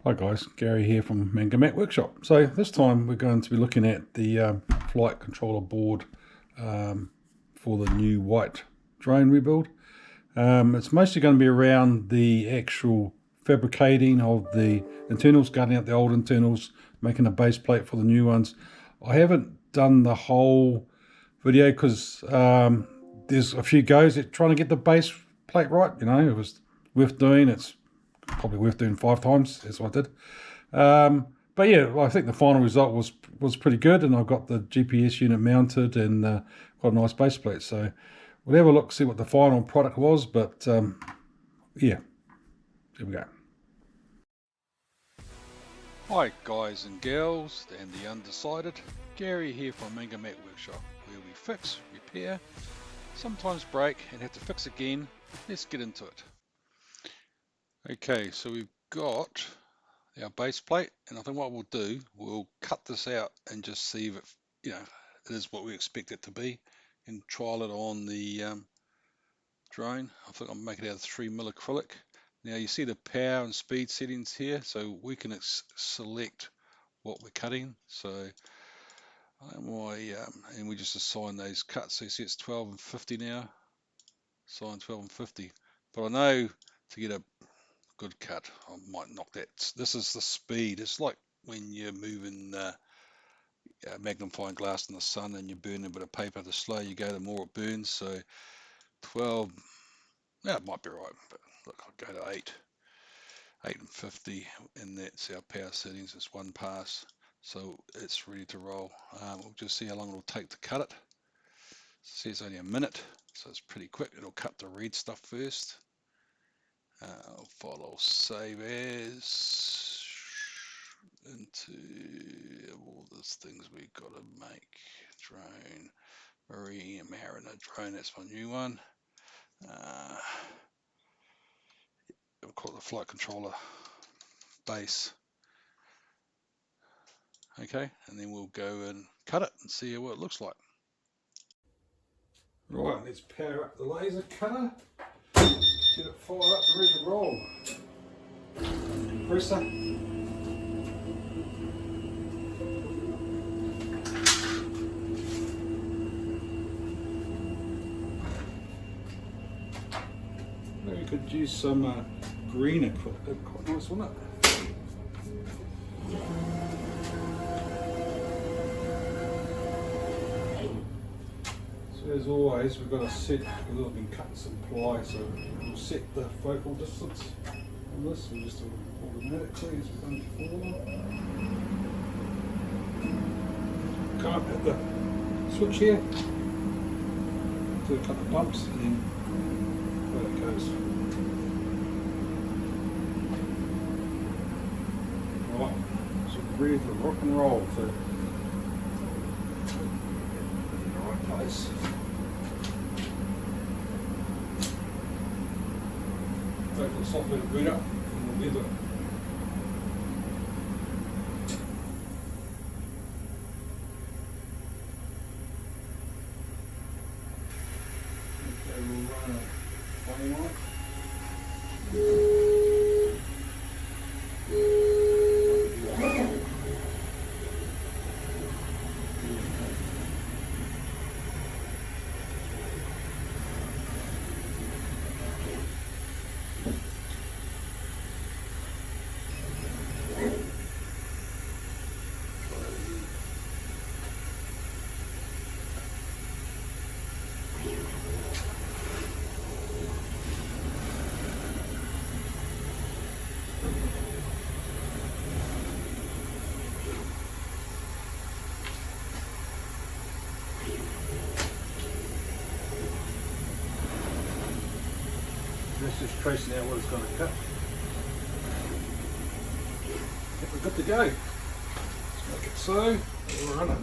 Hi guys, Gary here from Mangamac Workshop. So this time we're going to be looking at the flight controller board for the new white drone rebuild. It's mostly going to be around the actual fabricating of the internals, cutting out the old internals, making a base plate for the new ones. I haven't done the whole video because there's a few goes at trying to get the base plate right. You know, it was worth doing. It's probably worth doing 5 times as I did. But yeah, I think the final result was pretty good, and I've got the GPS unit mounted and got a nice base plate. So we'll have a look, see what the final product was. But yeah, here we go. Hi guys and girls and the undecided, Gary here from Mangamac Workshop, where we fix, repair, sometimes break and have to fix again. Let's get into it. Okay, so we've got our base plate, and I think what we'll do, we'll cut this out and just see if it is what we expect it to be, and trial it on the drone. I think I'll make it out of 3mm acrylic. Now you see the power and speed settings here, so we can select what we're cutting. So and we just assign those cuts. So you see it's 12 and 50 now. Assign 12 and 50. But I know to get a good cut, I might knock that. This is the speed. It's like when you're moving magnifying glass in the sun and you burn a bit of paper. The slower you go, the more it burns. So 12, yeah, it might be right, but look, I'll go to 8 and 50, and that's our power settings. It's one pass, so it's ready to roll. We'll just see how long it'll take to cut it. It says only a minute, so it's pretty quick. It'll cut the red stuff first. File I'll save as into all those things we've got to make. Drone, Mariner drone, that's my new one. We'll call it the flight controller base. Okay, and then we'll go and cut it and see what it looks like. Right, let's power up the laser cutter. Get it fired up and ready to roll. Compressor. Maybe we could use some green acrylic. That'd be quite nice, wouldn't it? So as always, we've got to set, because I've been cutting some ply, so we'll set the focal distance on this. We'll just do it automatically as we've done before. Come up at the switch here, do a couple of bumps, and then there it goes. Right, so we're ready to rock and roll. So in the right place. Wait for the software to boot up and we'll get it. Okay, we'll run a flame on it. That's just tracing out what it's going to cut. Yep, we're good to go. Let's make it so. We'll run it.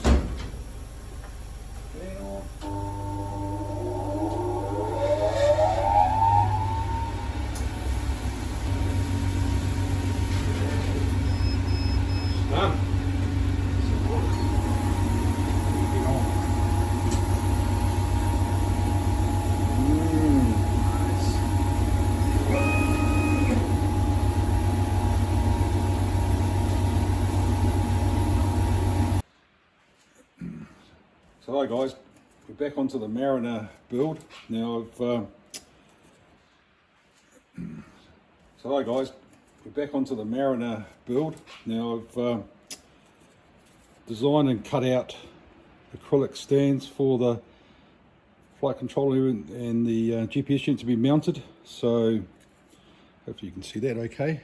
Done. Nice. So hi guys, we're back onto the Mariner build. Now So hi guys, we're back onto the Mariner build. Now I've designed and cut out acrylic stands for the flight controller and the GPS unit to be mounted. So hopefully you can see that okay.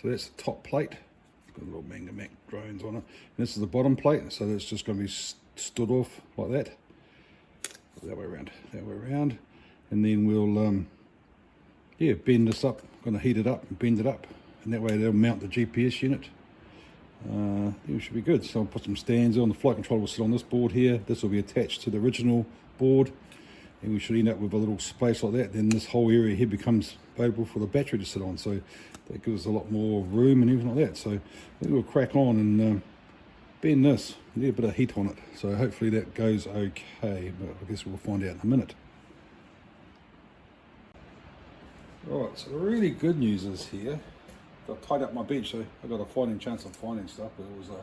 So that's the top plate. It's got little Mangamac drones on it. And this is the bottom plate, so that's just going to be stood off like that. That way around, that way around. And then we'll yeah, bend this up. Going to heat it up and bend it up, and that way they'll mount the GPS unit. I think it should be good. So I'll put some stands on. The flight controller will sit on this board here. This will be attached to the original board, and we should end up with a little space like that. Then this whole area here becomes available for the battery to sit on, so that gives us a lot more room and everything like that. So I think we'll crack on and bend this, need a bit of heat on it, so hopefully that goes okay, but I guess we'll find out in a minute. Right, so the really good news is here, I've tied up my bench, so I've got a fighting chance of finding stuff, but it was a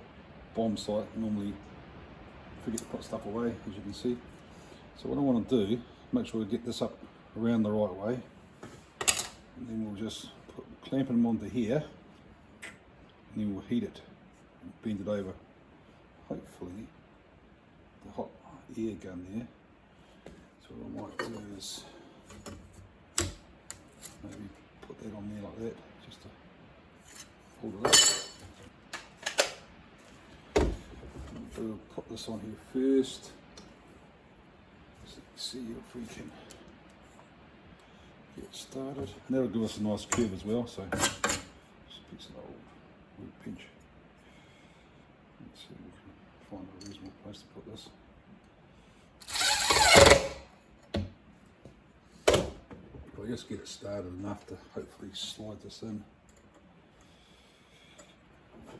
bomb site. Normally forget to put stuff away, as you can see. So what I want to do, make sure we get this up around the right way, and then we'll just clamp them onto here, and then we'll heat it and bend it over. Hopefully the hot air gun there. So what I might do is maybe put that on there like that, just to hold it up. We'll put this on here first. So see if we can get started. And that'll give us a nice curve as well. So just a piece of old wood pinch. Let's see if we can find a reasonable place to put this. I'll just get it started enough to hopefully slide this in.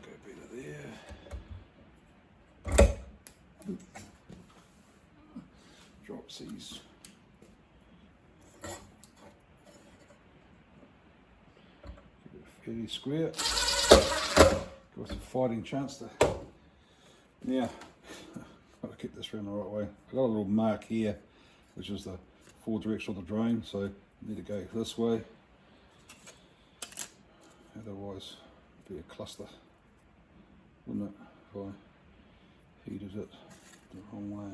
Go better there. Drop these. Give it a fairly square. Give us a fighting chance to. Now, got to keep this around the right way. I've got a little mark here, which is the forward direction of the drone, so I need to go this way. Otherwise, it'd be a cluster, wouldn't it, if I heated it the wrong way.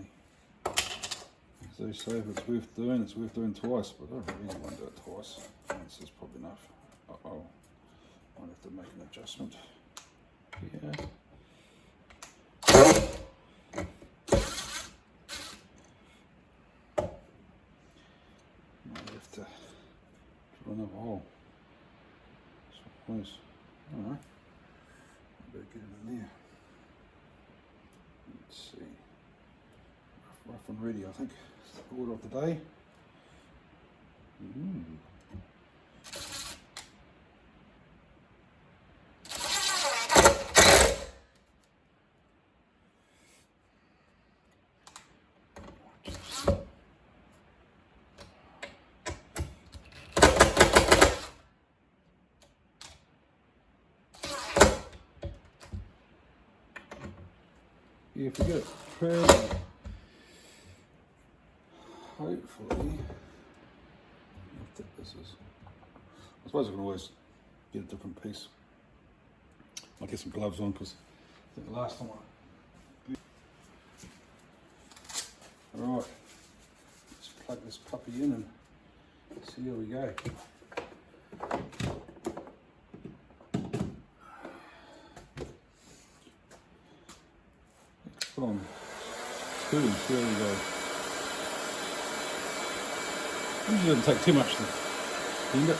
As they say, if it's worth doing twice, but I don't really want to do it twice. This is probably enough. Uh-oh, might have to make an adjustment here. Another hole. Suppose. Alright. I better get it in there. Let's see. Rough and ready, I think. It's the order of the day. Yeah, if we get it perfect, hopefully, how thick this is. I suppose I can always get a different piece. I'll get some gloves on because I think the last time Alright, let's plug this puppy in and see how we go. Put on two and see how we go. Usually doesn't take too much to bend it.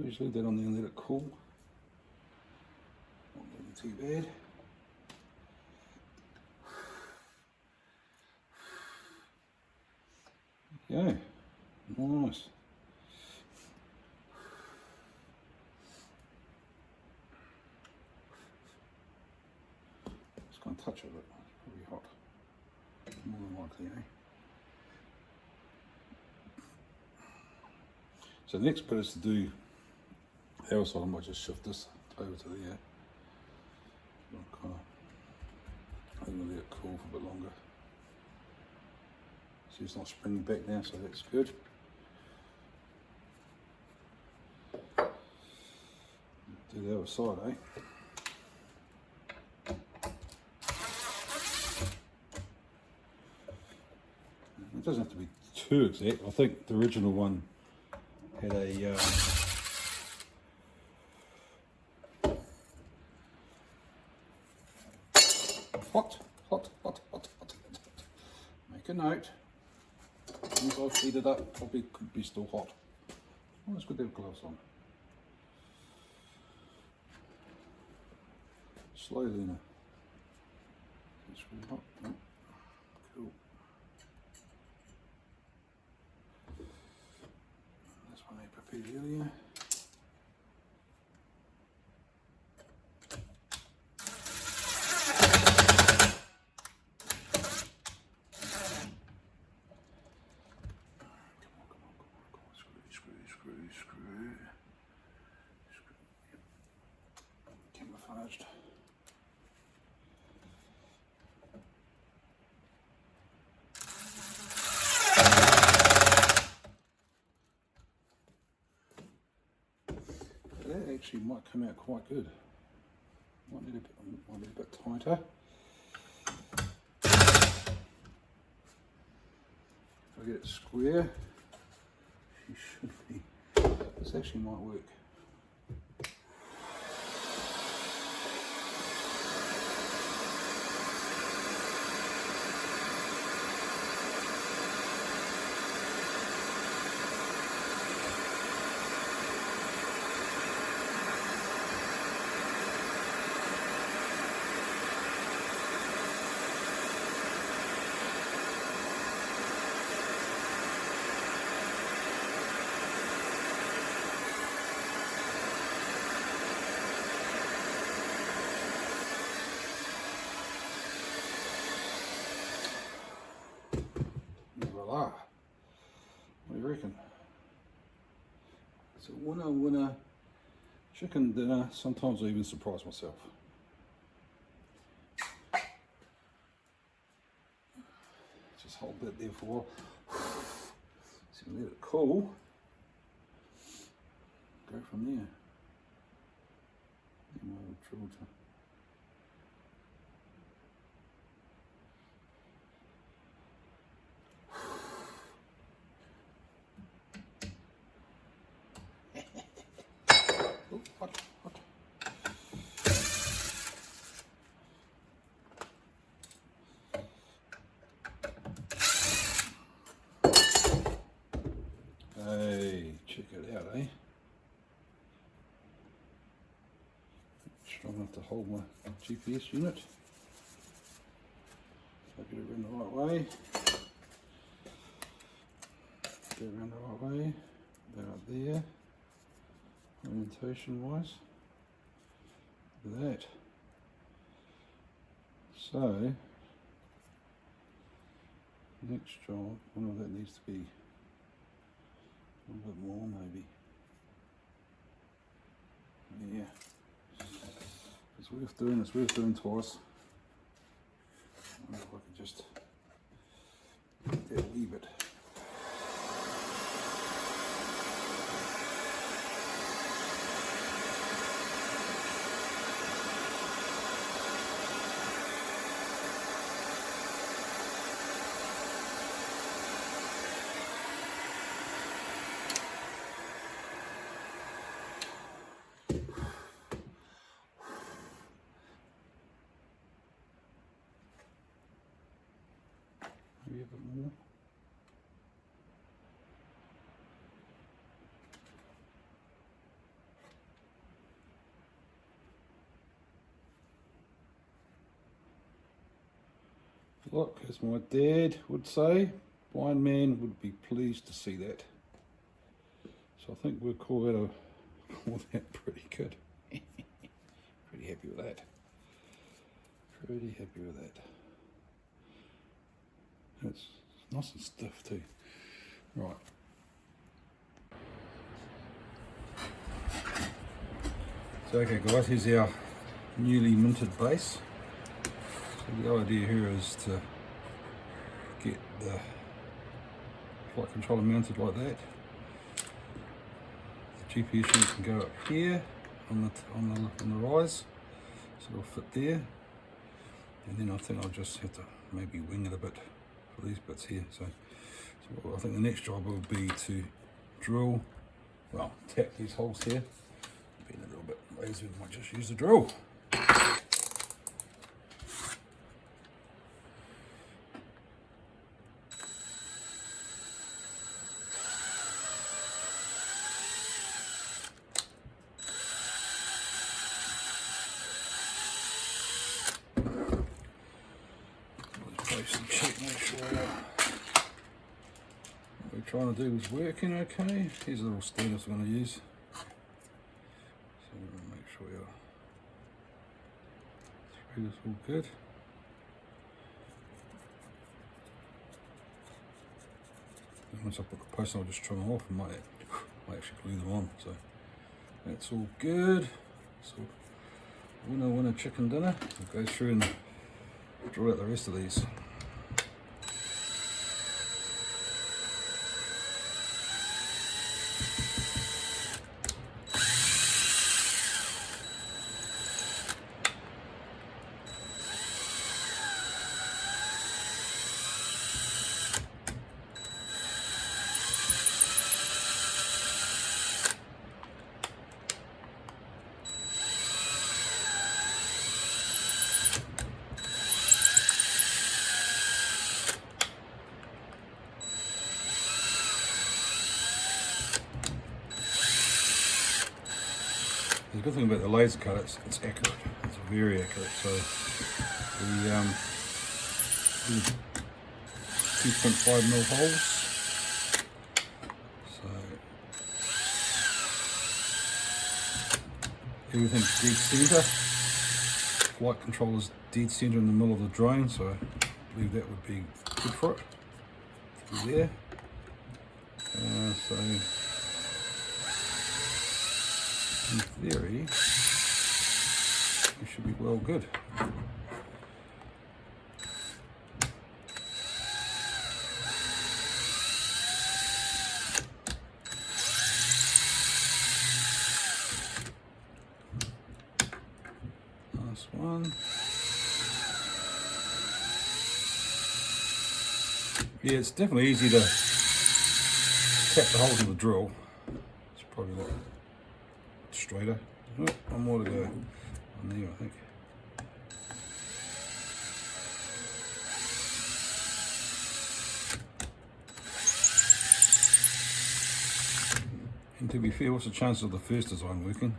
Just leave that on there and let it cool. Not looking too bad. go. Nice. Just going to touch it a bit. It's probably hot. More than likely, eh? So the next bit is to do the other side. I might just shift this over to there. Kind of, I'm going to let it cool for a bit longer. See, it's not springing back now, so that's good. Do the other side, eh? It doesn't have to be too exact. I think the original one had a hot. Make a note. Once I've heated up, probably could be still hot. Oh, it's good to have gloves on. Slowly now. It's really hot. Oh, cool. This one I prepared earlier. Camouflaged. That actually might come out quite good. Might need a bit tighter. If I get it square, she should be. This actually might work. Voila. What do you reckon? It's a winner chicken dinner. Sometimes I even surprise myself. Just hold that there for a while. So let it cool. Go from there. Oh, hot. Hey, check it out, eh? Strong enough to hold my GPS unit. So I get it around the right way. Get it around the right way. They're up there. Orientation wise. Look at that. So, next job, one of that needs to be a little bit more maybe. Yeah. It's worth doing twice. I wonder if I could just get that a wee bit. Maybe a bit more. Look, as my dad would say, blind man would be pleased to see that. So I think we'll call that pretty good. Pretty happy with that. Pretty happy with that. It's nice and stiff too. Right. So okay guys, here's our newly minted base. So the idea here is to get the flight controller mounted like that. The GPS unit can go up here on the rise, so it'll fit there. And then I think I'll just have to maybe wing it a bit for these bits here. So I think the next job will be to drill, well, tap these holes here. Being a little bit lazy, we might just use the drill. Check, make sure what we're trying to do is working okay. Here's a little standard I'm going to use. So we're going to make sure our thread is all good. And once I put the post on, I'll just trim them off and might actually glue them on. So that's all good. So winner chicken dinner. We'll go through and drill out the rest of these. The good thing about the laser cut, it's accurate. It's very accurate. So we 2.5mm holes. So everything's dead center. Flight controller's dead center in the middle of the drone, so I believe that would be good for it to be there. So in theory, we should be well good. Last one. Yeah, it's definitely easy to tap the holes in the drill. It's probably a lot straighter. Oh, one more to go on there, I think. And to be fair, what's the chances of the first design working?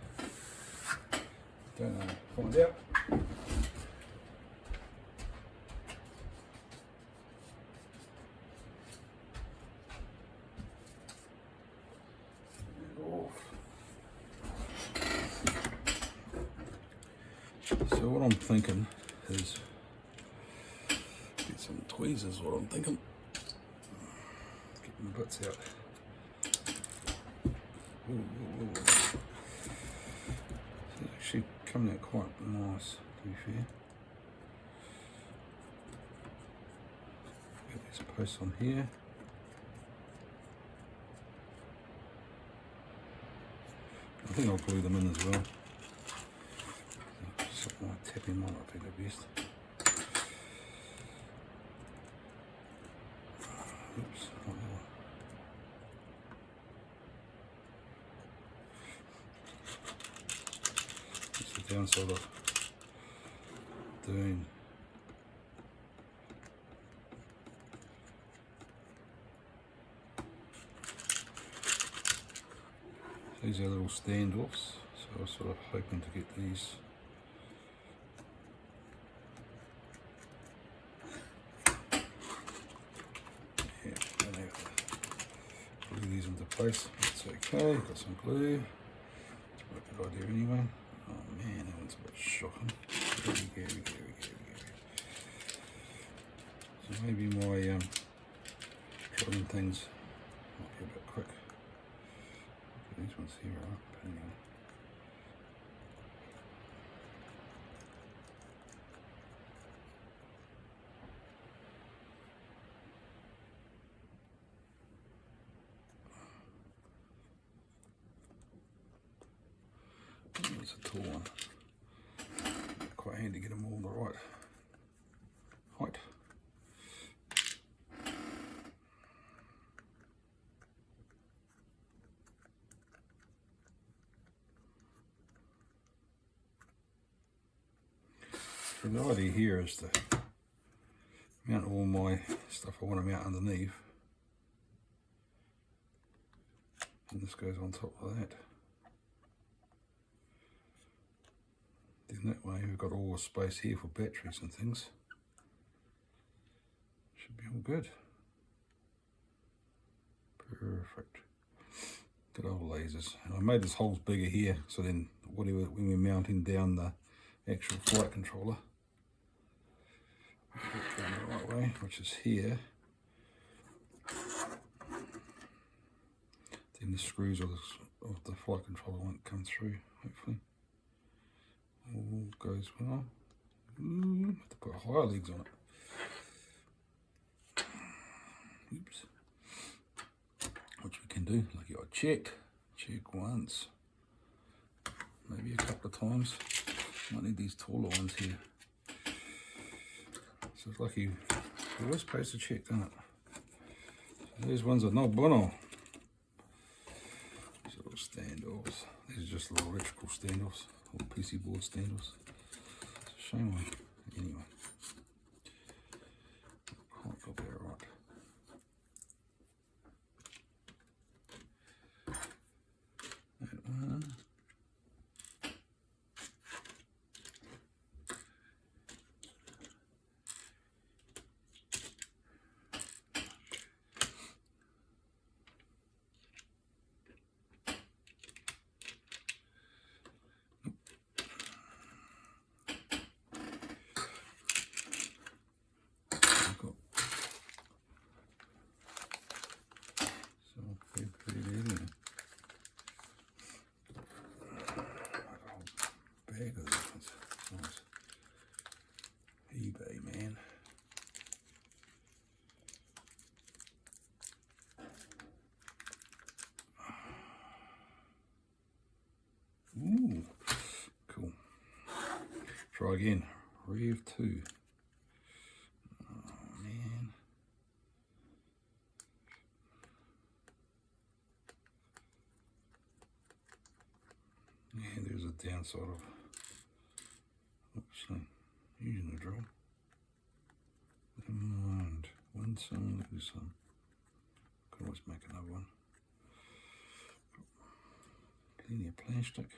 Don't know. Find out. So what I'm thinking is get some tweezers. What I'm thinking, getting the bits out. Ooh. It's actually coming out quite nice, to be fair. Get these posts on here. I think I'll glue them in as well. Something like tapping might not be the best. Oops, not that one. That's the downside of doing these are little standoffs, so I was sort of hoping to get these place. That's okay, got some glue. That's a good idea anyway. Oh man, that one's a bit shocking. So maybe my drilling things might be a bit quick. These ones here are, but anyway. It's a tall one. Quite handy to get them all the right height. So the idea here is to mount all my stuff I want to mount underneath, and this goes on top of that. Then that way we've got all the space here for batteries and things. Should be all good. Perfect. Good old lasers. And I made this holes bigger here, so then whatever, when we're mounting down the actual flight controller, going the right way, which is here, then the screws of the flight controller won't come through, hopefully. All goes well. Ooh, have to put higher legs on it. Oops. Which we can do, like you check once, maybe a couple of times. Might need these taller ones here. So it's lucky, you're always supposed to check, don't it? So these ones are no bueno. These little standoffs. These are just little electrical standoffs. Or PC board standoffs. It's a shame one. Anyway. Quite got there right. That one. eBay, man. Ooh, cool. Try again. Rev 2. Oh, man. And there's a downside of using the drill. Never mind. One side, this one. Could always make another one. Plenty of plastic.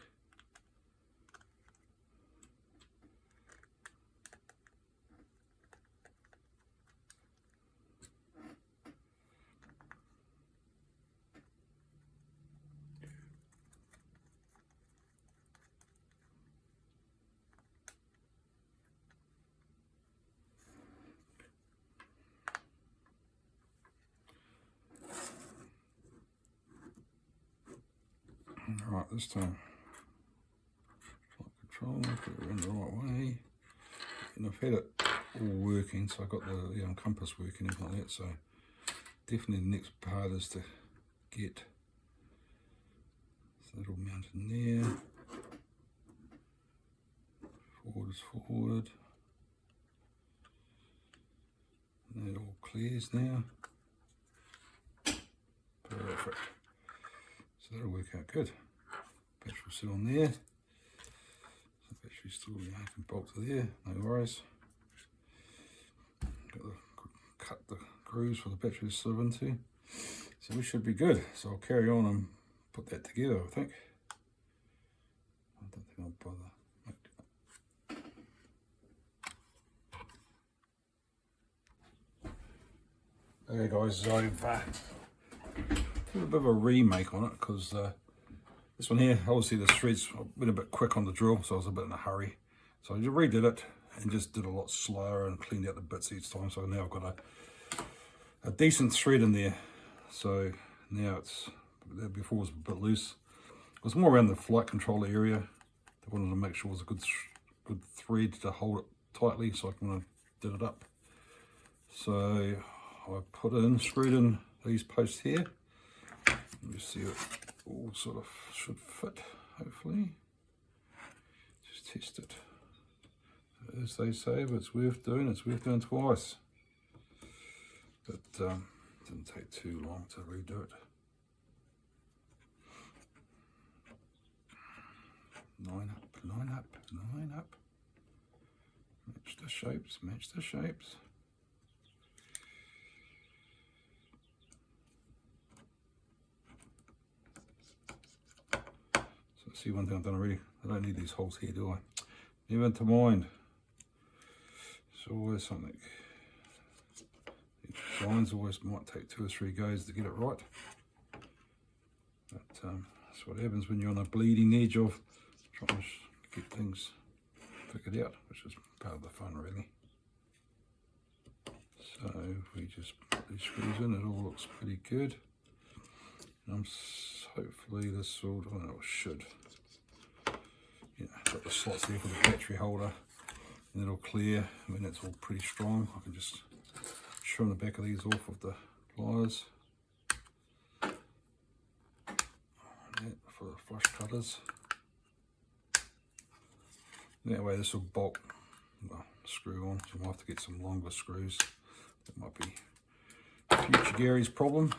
Right, this time, control, put it in the right way. And I've had it all working, so I've got the compass working and everything like that. So definitely the next part is to get so that'll mount in there. Forward is forward. And that all clears now. Perfect. So that'll work out good. Battery will sit on there. So the battery's still, I can bolt to there, no worries. Cut the grooves for the battery to slip into. So we should be good. So I'll carry on and put that together, I think. I don't think I'll bother. Okay guys, so I've a bit of a remake on it because this one here, obviously the threads went a bit quick on the drill, so I was a bit in a hurry. So I just redid it and just did a lot slower and cleaned out the bits each time. So now I've got a decent thread in there. So now it's, before it was a bit loose. It was more around the flight controller area. I wanted to make sure it was a good thread to hold it tightly, so I can did it up. So I screwed in these posts here. Let me see it all sort of should fit, hopefully. Just test it. As they say, if it's worth doing twice. But didn't take too long to redo it. 9 up, 9 up, 9 up. Match the shapes, match the shapes. So see, one thing I've done already, I don't need these holes here, do I? Never to mind. It's always something. These lines always might take 2 or 3 goes to get it right. But that's what happens when you're on a bleeding edge of trying to get things figured out, which is part of the fun, really. So we just put these screws in, it all looks pretty good. And hopefully this will, well, it should. Yeah, got the slots there for the battery holder, and it'll clear. I mean, it's all pretty strong. I can just trim the back of these off with the pliers. And that for the flush cutters. That way this will bolt, well, screw on, so we'll have to get some longer screws. That might be future Gary's problem, to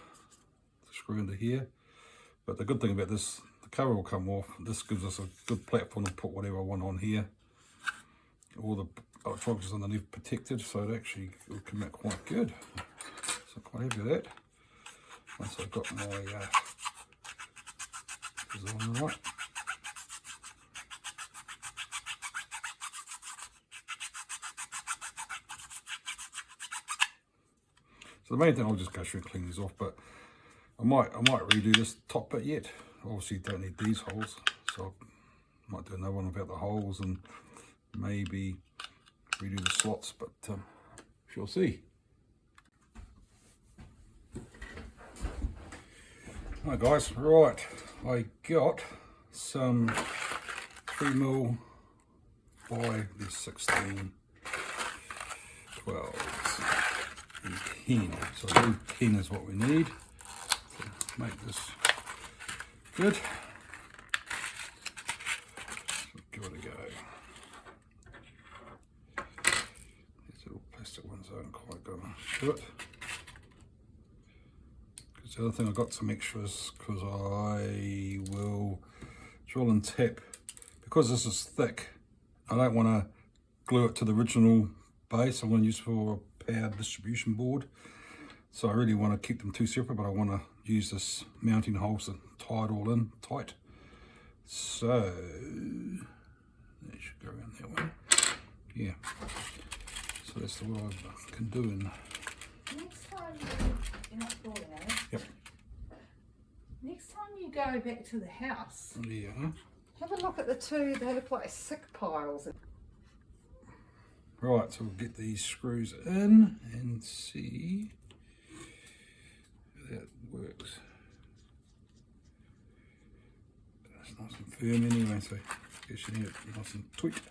screw into here. But the good thing about this, the cover will come off. This gives us a good platform to put whatever I want on here. All the electronics is underneath protected, so it actually will come out quite good. So I'm quite happy with that. Once I've got my design right. So the main thing, I'll just go through and clean these off, but I might redo this top bit yet. Obviously don't need these holes, so I might do another one about the holes and maybe redo the slots, but we'll see. Hi guys, right, I got some 3mm by the 16 12s. And 10. So I believe 10 is what we need to make this good. So give it a go. These little plastic ones aren't quite going to do it. Because the other thing, I got some extras because I will drill and tap. Because this is thick, I don't want to glue it to the original base. I'm going to use for a power distribution board, so I really want to keep them two separate, but I want to use this mounting holes to tie it all in tight. So that should go around that way. Yeah, so that's what I can do. In next time you're not falling, eh? Yep. Next time you go back to the house, Yeah, have a look at the two. They look like sick piles. right, so we'll get these screws in and see if that works. It's nice and firm anyway, so I guess you need it nice and tweaked.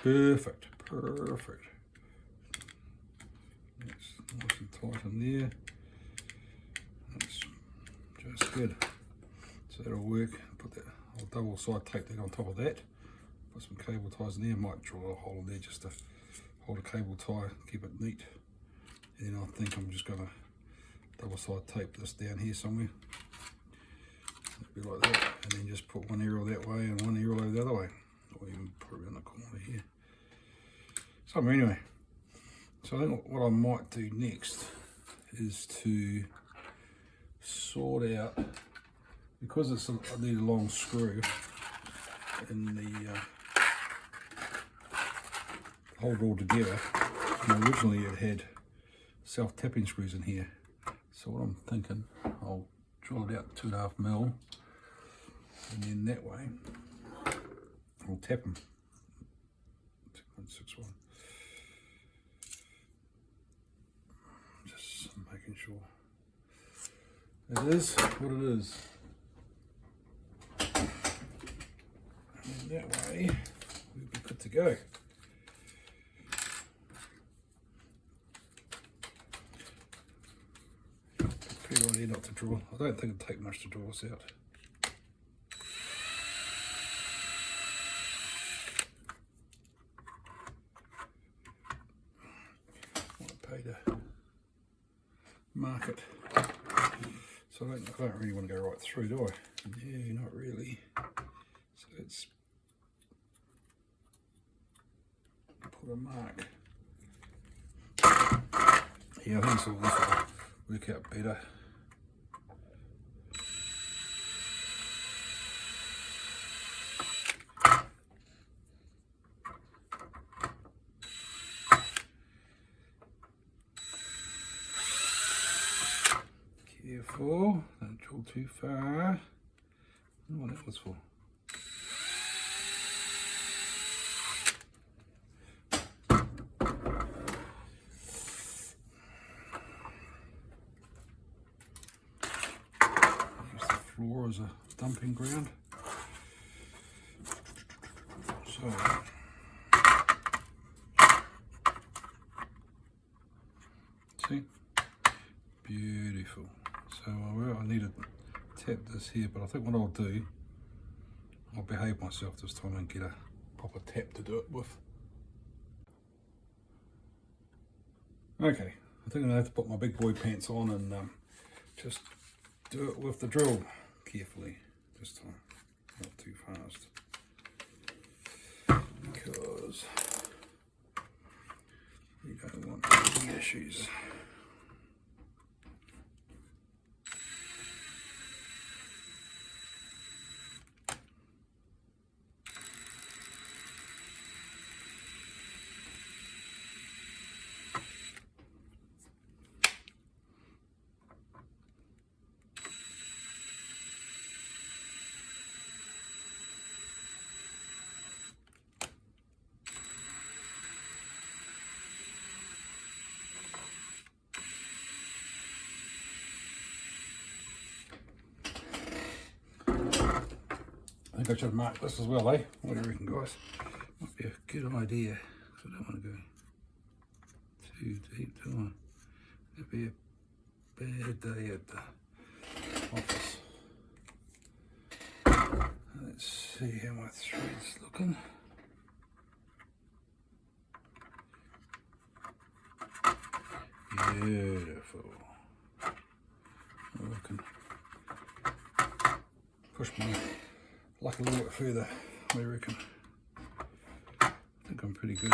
Perfect, perfect. That's nice and tight in there. That's just good. So that'll work. Put that, I'll double side tape that on top of that. Put some cable ties in there. Might drill a hole in there just to hold a cable tie, keep it neat. And then I think I'm just going to double side tape this down here somewhere. It'll be like that. And then just put one aerial that way and one aerial over the other way. Or even put it around the corner here. Somewhere anyway. So I think what I might do next is to sort out, because I need a long screw in the hold it all together. And originally it had self-tapping screws in here. So what I'm thinking, I'll drill it out 2.5 mil, and then that way I'll tap them. 2.61. Just making sure it is what it is. And that way we'll be good to go. Pretty idea not to draw. I don't think it'll take much to draw this out. I paid to mark it. So I don't really want to go right through, do I? Yeah, not really. So let's put a mark. Yeah, I think this will work out better. Careful, don't drill too far. I don't know what that was for. Use the floor as a dumping ground. So, see? Beautiful. So I need to tap this here, but I think what I'll do, I'll behave myself this time and get a proper tap to do it with. Okay, I think I'm gonna have to put my big boy pants on and just do it with the drill carefully this time, not too fast, because we don't want any issues. I think I should mark this as well, eh? What do you reckon, guys? Might be a good idea. I don't want to go too deep, do I? It'd be a bad day at the office. Let's see how my thread's looking. Beautiful. I can push my luck a little bit further. What do you reckon? I think I'm pretty good.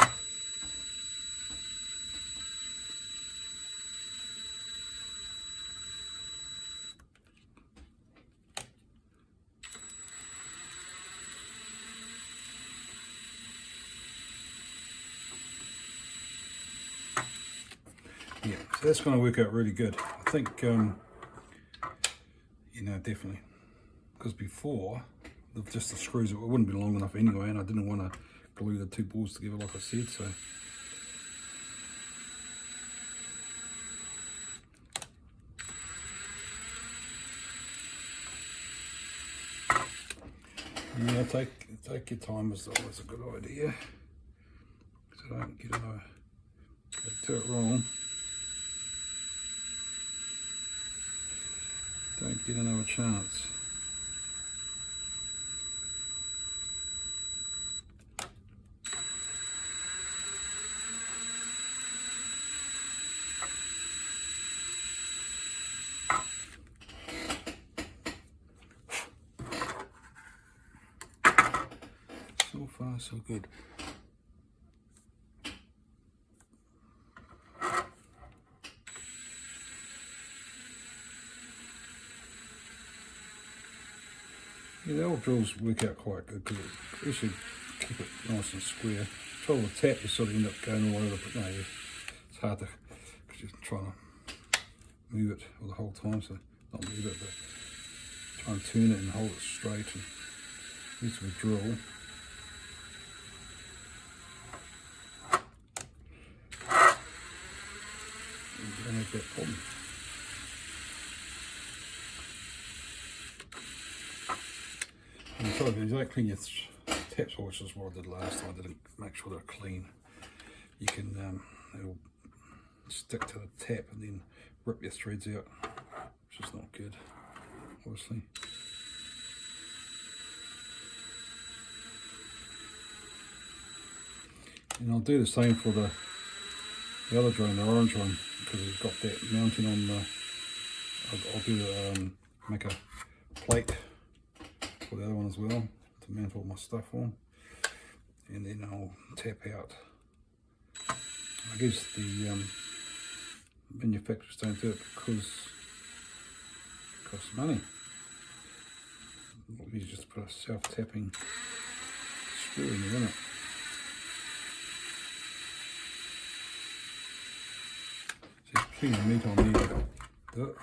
Yeah, so that's going to work out really good. I think, you know, definitely. Because before, just the screws, it wouldn't be long enough anyway, and I didn't want to glue the two balls together like I said, so. Yeah, take your time is always a good idea. So don't get another, do it wrong. Don't get another chance. So far, so good. Yeah, the old drills work out quite good because it actually keep it nice and square. Trouble with tap, you sort of end up going all over, but no, it's hard to, because you're trying to move it all the whole time, so not move it, but try and turn it and hold it straight. And use of a drill. You don't have that problem. And so if you don't clean your taps, which is what I did last time, I didn't make sure they're clean. You can, it'll stick to the tap and then rip your threads out, which is not good, obviously. And I'll do the same for the other drone, the orange one, because it's got that mounting on the, I'll do the, make a plate for the other one as well to mount all my stuff on, and then I'll tap out. I guess the manufacturers don't do it because it costs money. You just put a self-tapping screw in there, innit? So there's plenty of meat on there. Do it.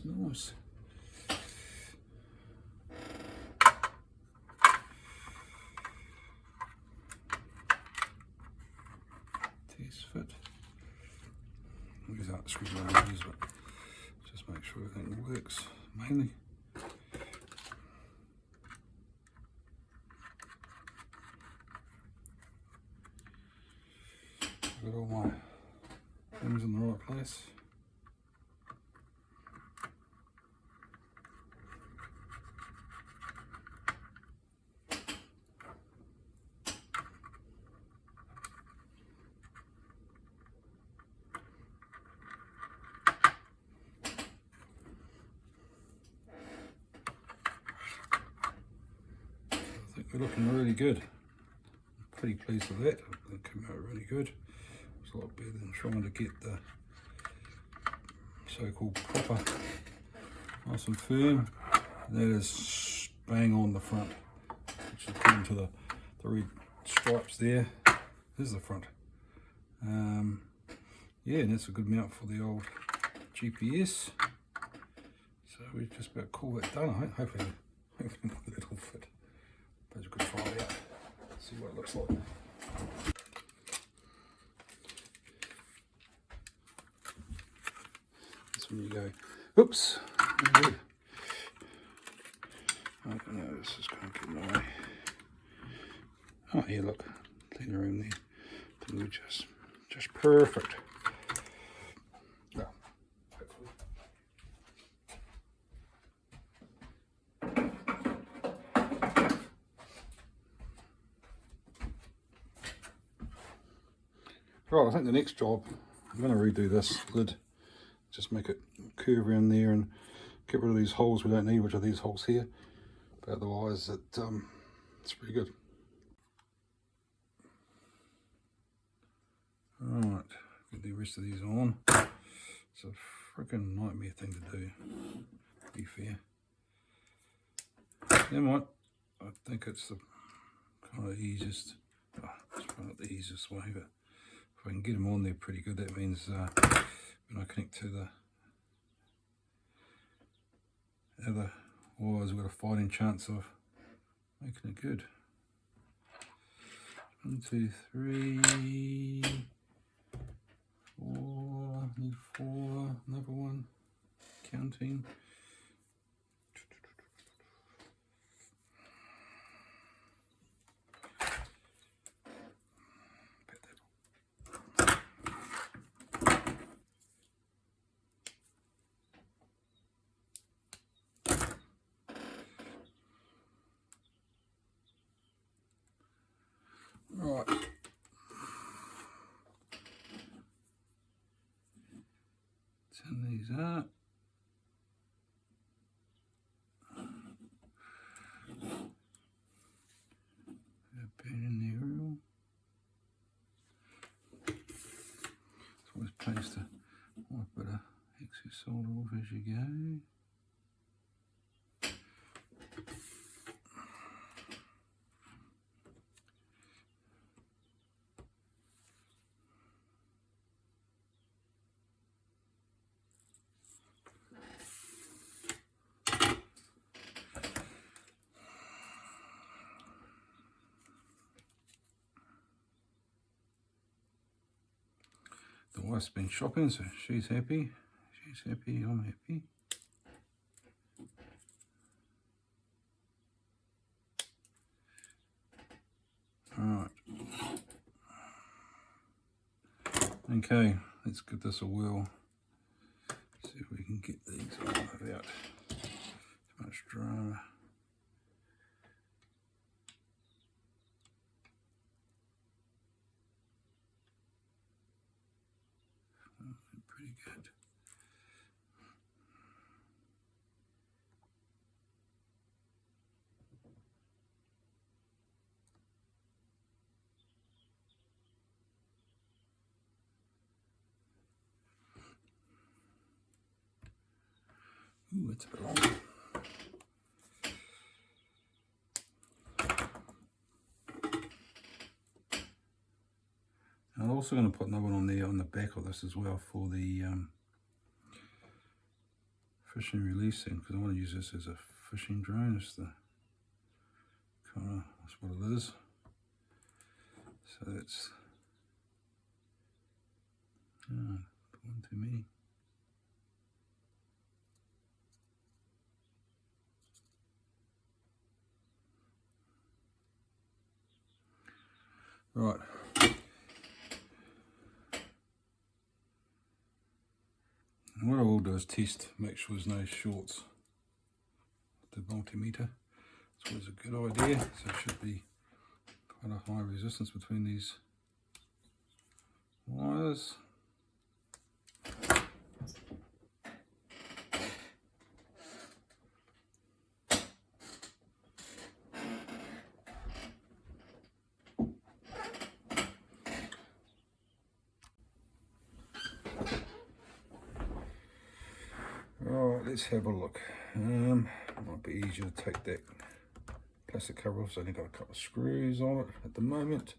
Nice. Test fit. These aren't screwdrivers, but just make sure everything works mainly. Got all my things in the right place. We're looking really good. I'm pretty pleased with that. It came out really good. It's a lot better than trying to get the so-called proper nice and firm. And that is bang on the front, which is according to the red stripes there. There's the front. Yeah, and that's a good mount for the old GPS. So we just about call that done. Hopefully it'll fit. But you could try it out, see what it looks like. That's when you go, oops, no good. I don't know, this is going to get in the way. Oh, here, look, clean the room there. Then just perfect. Well, hopefully. Right, I think the next job, I'm going to redo this lid, just make it curve around there and get rid of these holes we don't need, which are these holes here, but otherwise it's pretty good. Alright, get the rest of these on. It's a freaking nightmare thing to do, to be fair. Never mind, I think it's the kind of easiest, it's not the easiest way, but if I can get them on there pretty good, that means when I connect to the other wires, we've got a fighting chance of making it good. 1, 2, 3, 4, need 4, another one, counting. Right. Turn these up. A pen in the oil. It's always place to wipe a bit of excess solder off as you go. The wife's been shopping, so she's happy. She's happy, I'm happy. Alright. Okay, let's give this a whirl. See if we can get these on without too much drama. Pretty good. Ooh, it's a bit long. I'm also going to put another one on there on the back of this as well for the fishing release thing, because I want to use this as a fishing drone. It's the kind of, that's what it is. So that's one too many. Right. And what I will do is test, make sure there's no shorts with the multimeter. It's always a good idea. So it should be quite a high resistance between these wires. Alright, let's have a look. Might be easier to take that plastic cover off, so I've only got a couple of screws on it at the moment.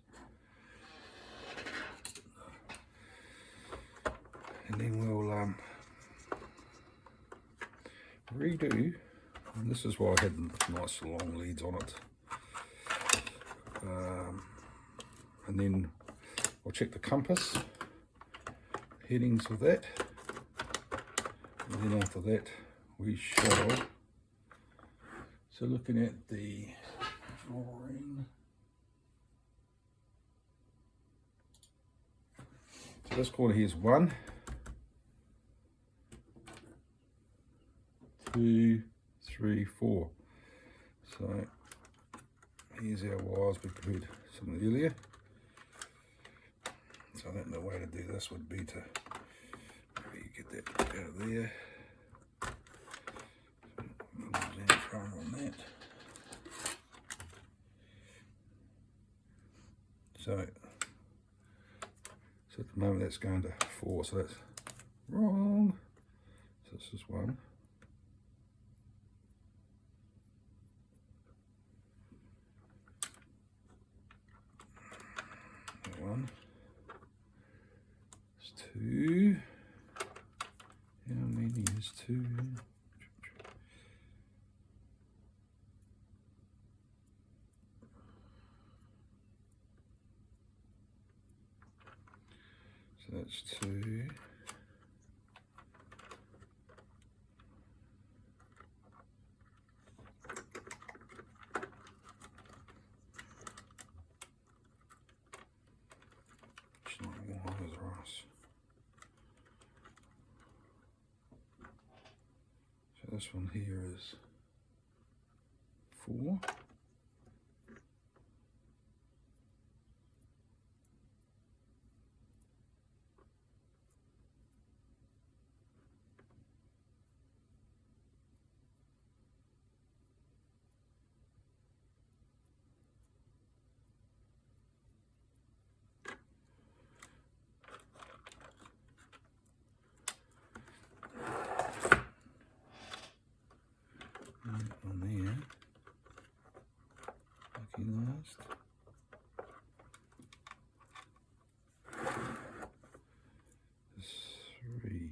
And then we'll redo, and this is why I had nice long leads on it. And then I'll check the compass headings with that. And then after that we shall, so looking at the drawing, so this corner here is 1, 2, 3, 4. So here's our wires we prepared some earlier. So I think the way to do this would be to maybe get that out of there. On that. So at the moment that's going to 4, so that's wrong. So this is 1. That 1. It's 2. How many is 2? So that's 2. It's not one as Ross. So this one here is 4. lucky last. Three.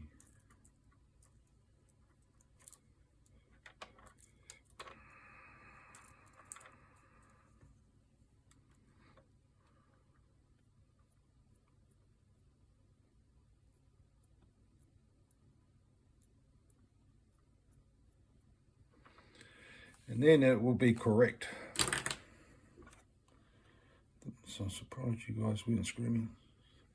And then it will be correct. So I'm surprised you guys weren't screaming,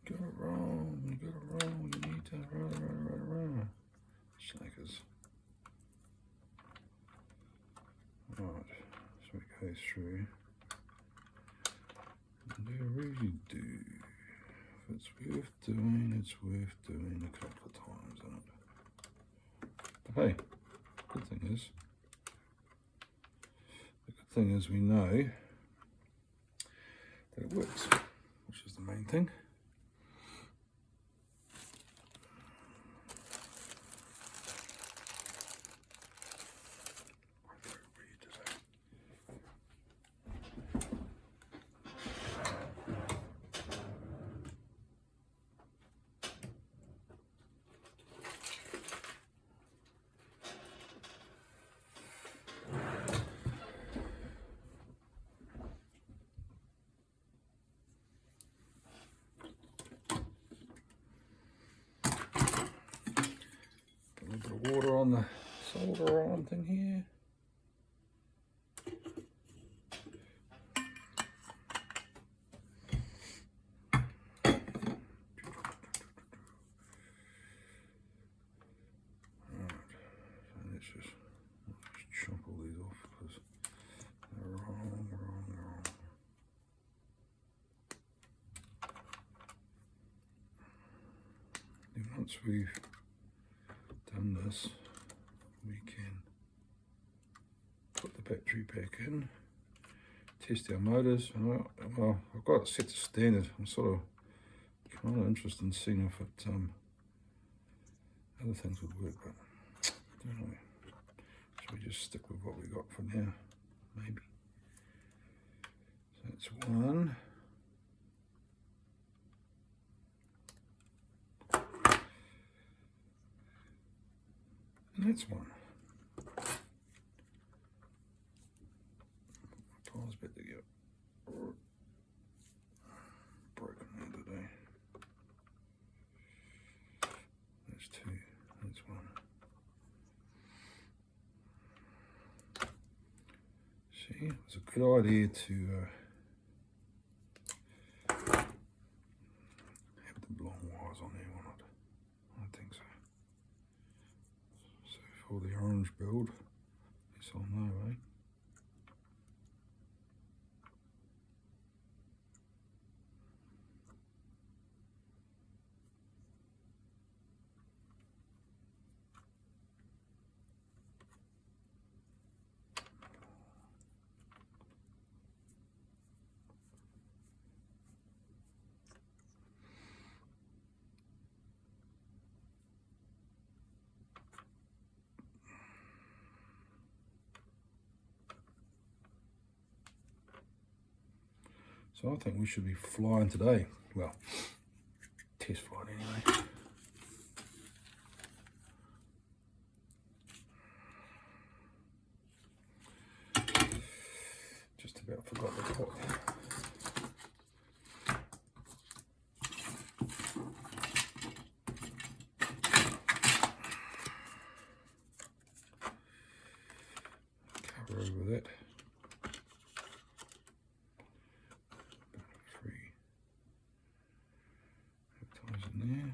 "Got it wrong, you got it wrong, you need to run. Slackers. Right, so we go through. And do really do. If it's worth doing, it's worth doing a couple of times, isn't it? But hey, good thing is we know that it works, which is the main thing. A little bit of water on the solder arm thing here. Chop all these off because they're wrong. And once we've done this, we can put the battery back in, test our motors. Well, I've got it set to standard. I'm sort of kind of interested in seeing if it other things would work, but I don't know. Should we just stick with what we got for now? Maybe. So that's one. And that's one. Tile's better to get broken there today. That's two. That's one. See, it's a good idea to have the long wires on there, why not? I think so. So for the orange build, this I'll know, eh? So I think we should be flying today. Well, test flight anyway. Just about forgot the pot. Cover over that. There.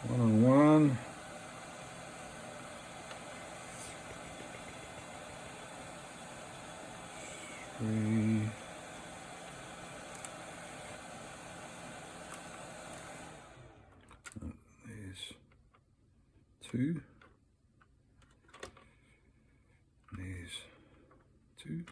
1 and 1. Three. There's 2. There's 2.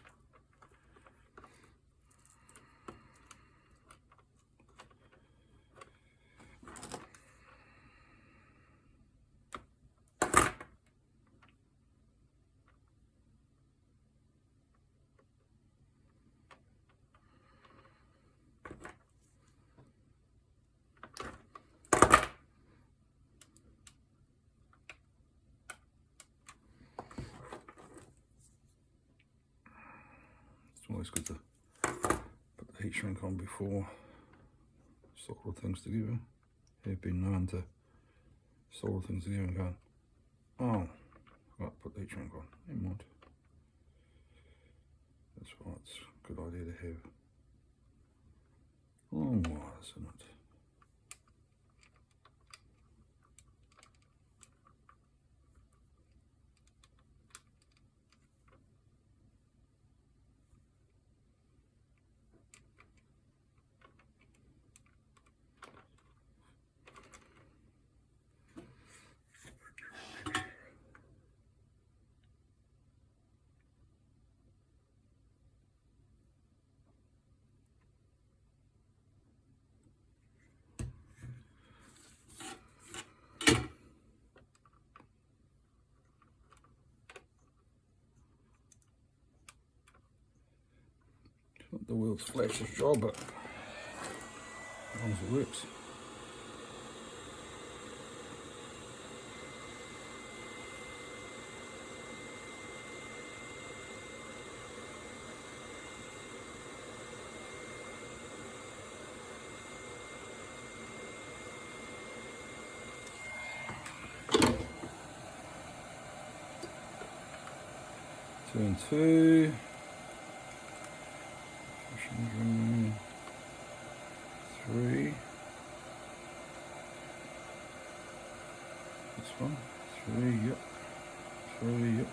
It's always good to put the heat shrink on before solder things together. I've been known to solder things together and go, oh, right, put the heat shrink on. Never mind. That's why it's a good idea to have long wires in it. Not the world's flashiest job, but as long as it works. Two and 2. 3. This one. 3, yep. 3, yep.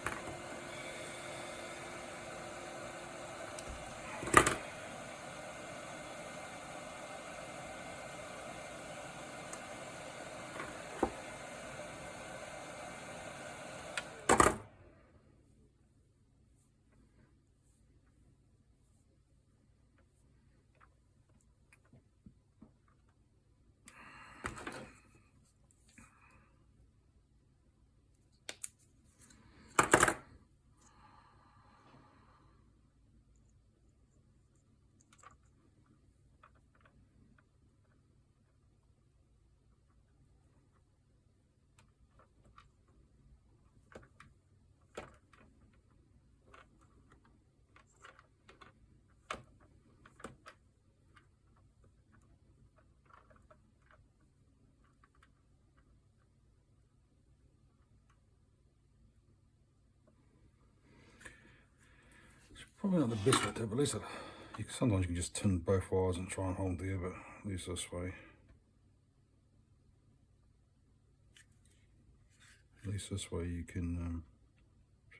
Probably not the best way to, but at least sometimes you can just tin both wires and try and hold there, but at least this way. At least this way you can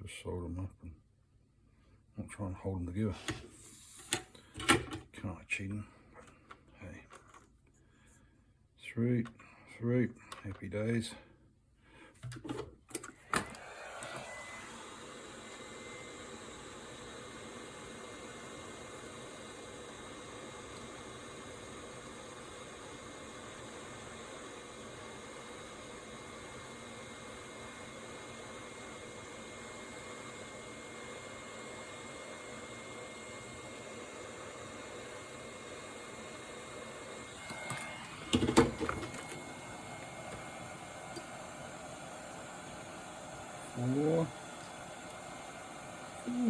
just solder them up and not try and hold them together. Kind of cheating, but hey. 3, 3, happy days.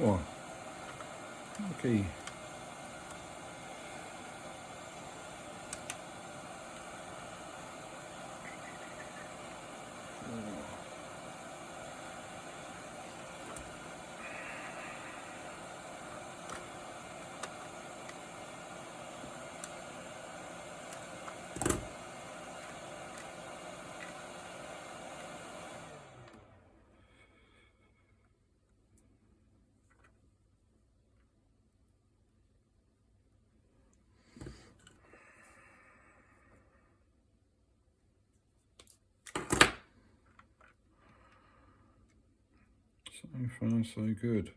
Four. Okay. far so good.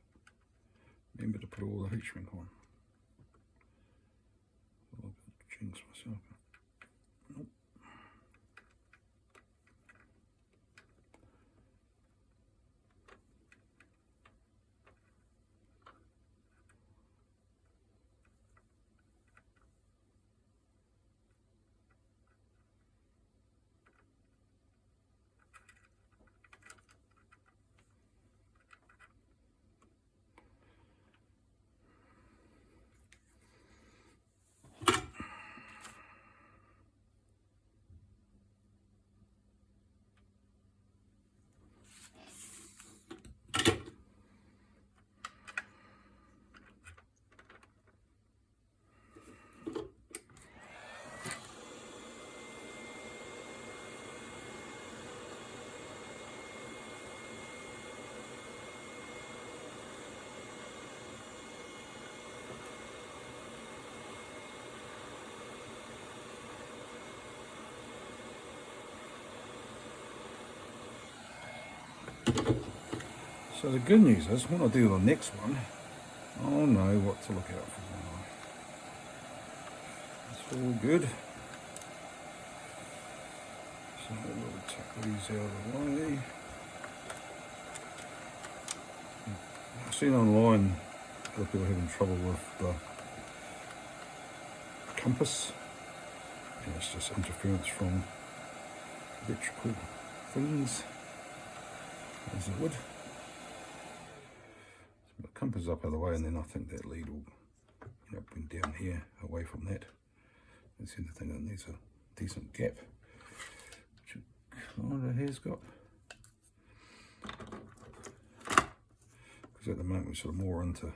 Remember to put all the heat shrink on. I'll jinx myself. Nope. So the good news is, when I do the next one, I'll know what to look out for. It's all good. So we'll tuck these out of the way. I've seen online a lot of people having trouble with the compass, and it's just interference from electrical things, as it would. So the compass up out of the way, and then I think that lead will bring down here away from that. And see the thing that needs a decent gap, which it kind of has got. Because at the moment we're sort of more into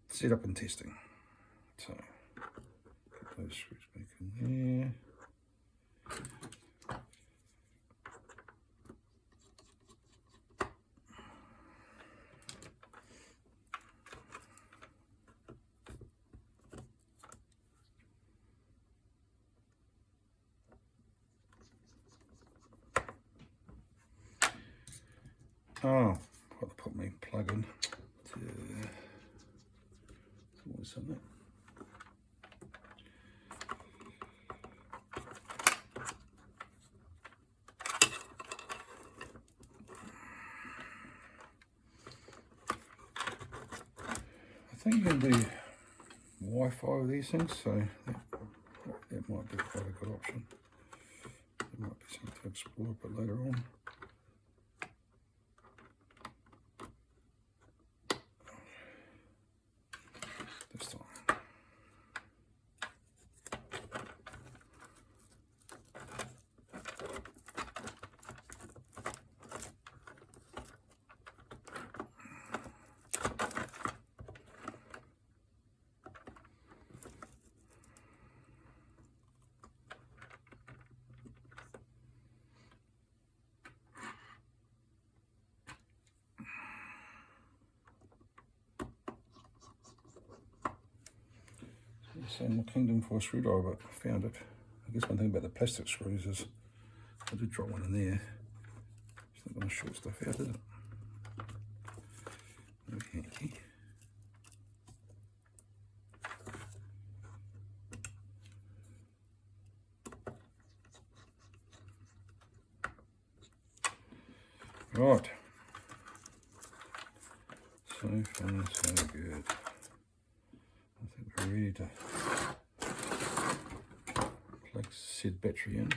setup and testing. So put those screws back in there. Oh, I've got to put my plug in. There's always something. I think you can do Wi-Fi with these things, so that might be quite a good option. There might be something to explore a bit later on. This time. In the kingdom for a screwdriver, I found it. I guess one thing about the plastic screws is I did drop one in there. It's not going to short stuff out, is it? Okay. Right. So far, so good. I think we're ready to plug said battery in.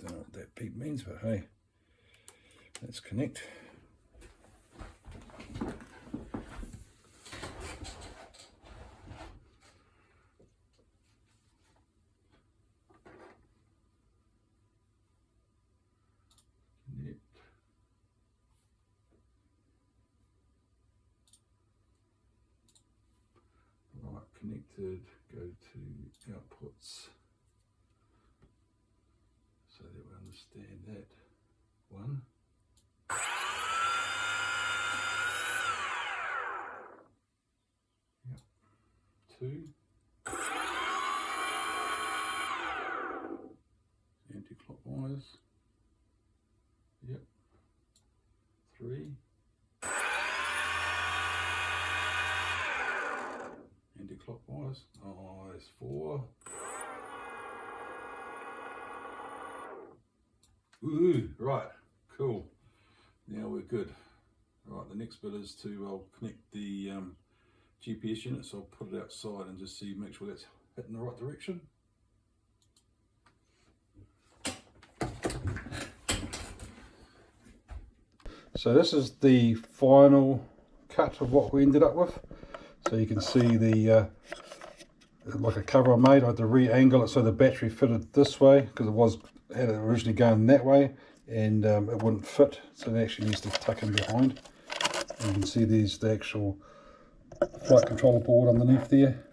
Don't know what that beep means, but hey, let's connect. Connected, go to outputs so that we understand that one. 2. Anti-clockwise. Yep. 3. Anti-clockwise. Nice. 4. Ooh, right, cool. Now we're good. Right, the next bit is to I'll connect the GPS unit, so I'll put it outside and just see, make sure that's hitting the right direction. So this is the final cut of what we ended up with. So you can see the like a cover I made. I had to re-angle it so the battery fitted this way, because it had it originally going that way, and it wouldn't fit, so it actually needs to tuck in behind. And you can see there's the actual flight controller board underneath there,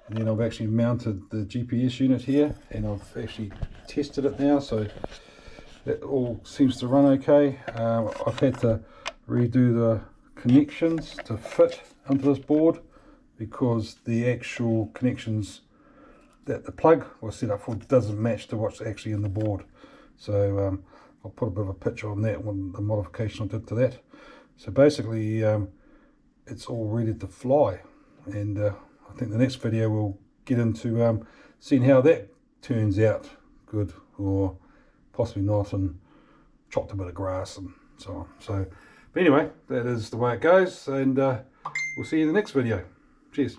and then I've actually mounted the GPS unit here, and I've actually tested it now, so it all seems to run okay. I've had to redo the connections to fit onto this board, because the actual connections that the plug was set up for doesn't match to what's actually in the board. So I'll put a bit of a picture on that one, the modification I did to that. So basically it's all ready to fly, and I think the next video we'll get into seeing how that turns out, good or possibly not, and chopped a bit of grass and so on. So but anyway, that is the way it goes, and we'll see you in the next video. Cheers.